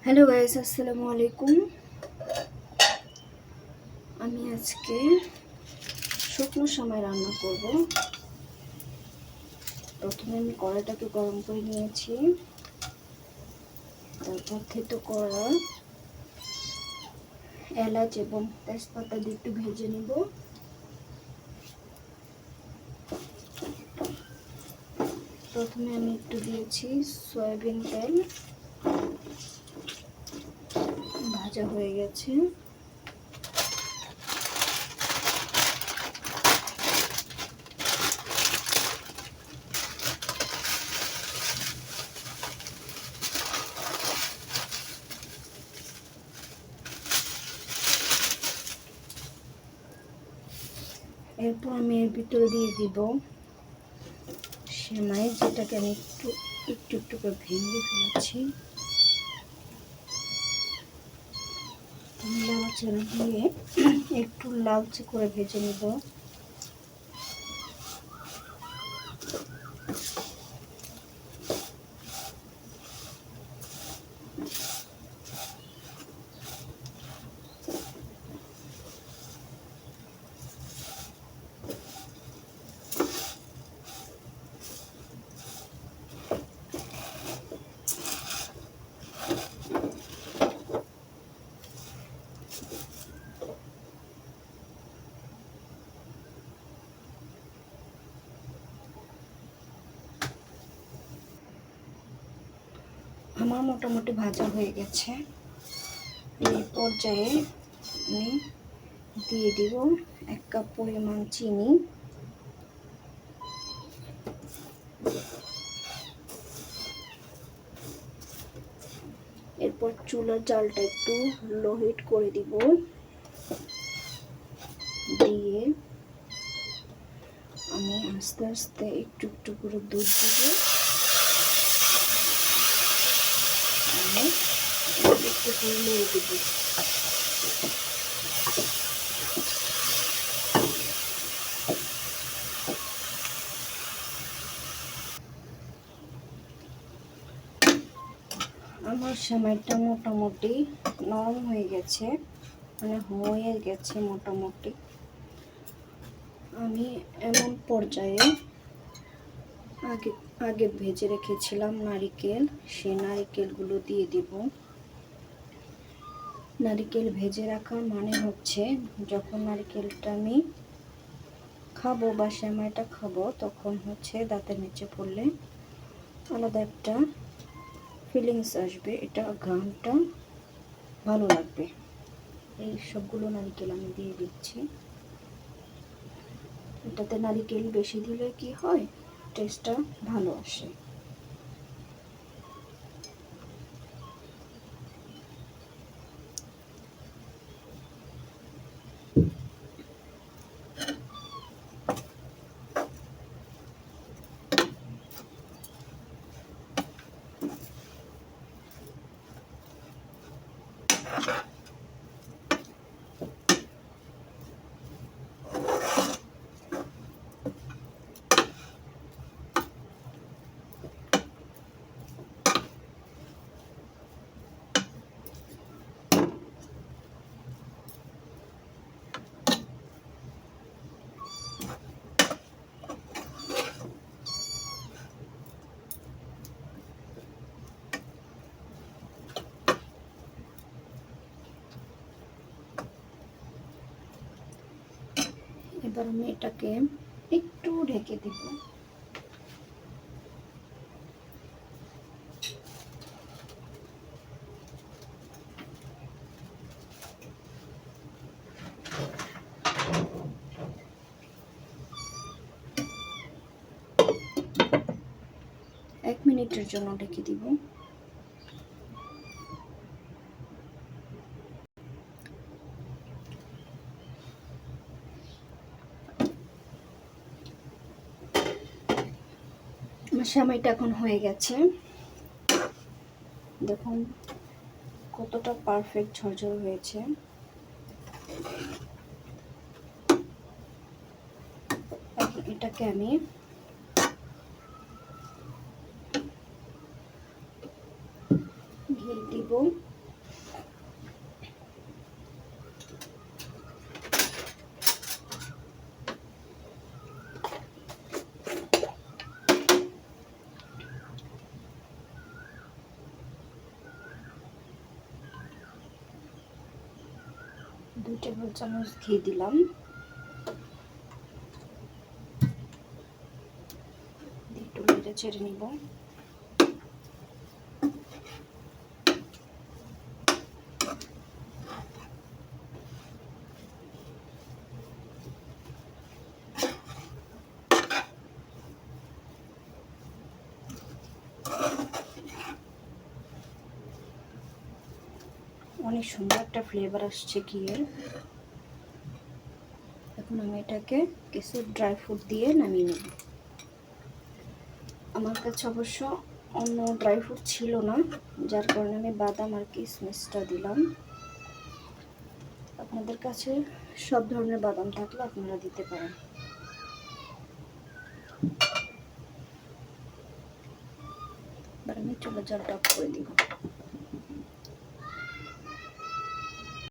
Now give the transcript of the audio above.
Hello guys, আসসালামু আলাইকুম। আমি আজকে শুকনো সময় রান্না করব। প্রথমে আমি কড়াইটাকে গরম করে নিয়েছি, তারপর থেতো করা এলাচ এবং তেজপাতা দিয়ে একটু ভেজে নিব। প্রথমে আমি একটু দিয়েছি সয়াবিন তেল, ভাজা হয়ে গেছে। এরপর আমি এর ভিতরে দিয়ে দিব সেমাই, যেটাকে আমি একটু একটু একটু করে ভেঙে ফেলেছি। নাড়াচাড়া দিয়ে একটু লালচে করে ভেজে নেব। আমার মোটামুটি ভাজা হয়ে গেছে। এই পর্যায়ে আমি দিয়ে দিব 1 কাপ পরিমাণ চিনি, এরপর চুলার জালটা একটু লো হিট করে দিব। দিয়ে আমি আস্তে আস্তে একটু একটু করে দুধ দিব আর একটু করে নেড়ে দিব। আমার সেমাইটা মোটামুটি নরম হয়ে গেছে, মোটামুটি। আমি এমন পর্যায়ে আগে আগে ভেজে রেখেছিলাম নারিকেল, সেই নারিকেলগুলো দিয়ে দিব। নারিকেল ভেজে রাখার মানে হচ্ছে, যখন নারিকেলটা আমি খাবো বা সেমাইটা খাবো, তখন হচ্ছে দাঁতের নিচে পড়লে আলাদা একটা ফিলিংস আসবে, এটা ঘ্রাণটা ভালো লাগবে। এই সবগুলো নারিকেল আমি দিয়ে দিচ্ছি। এটাতে নারিকেল বেশি দিলে কি হয়, টেস্টটা ভালো আসে। এবার আমি এটাকে একটু ঢেকে দিব। এক মিনিটের জন্য ঢেকে দিব। আমার সেমাইটা এখন হয়ে গেছে, দেখুন কতটা পারফেক্ট ঝরঝর হয়েছে। এখন এটাকে আমি ঘি দিব। 2 টেবিল চামচ ঘি দিলাম, একটু নেড়ে চেড়ে নিব। অনেক সুন্দর একটা ফ্লেভার আসছে ঘিয়ের। এখন আমি এটাকে কিছু ড্রাই ফ্রুট দিয়ে নামিয়ে নেব। আমার কাছে অবশ্য অন্য ড্রাই ফ্রুট ছিল না, যার কারণে আমি বাদাম আর কিশমিশটা দিলাম। আপনাদের কাছে সব ধরনের বাদাম থাকলে আপনারা দিতে পারেন। এবার আমি চুলার জালটা অফ করে দিব।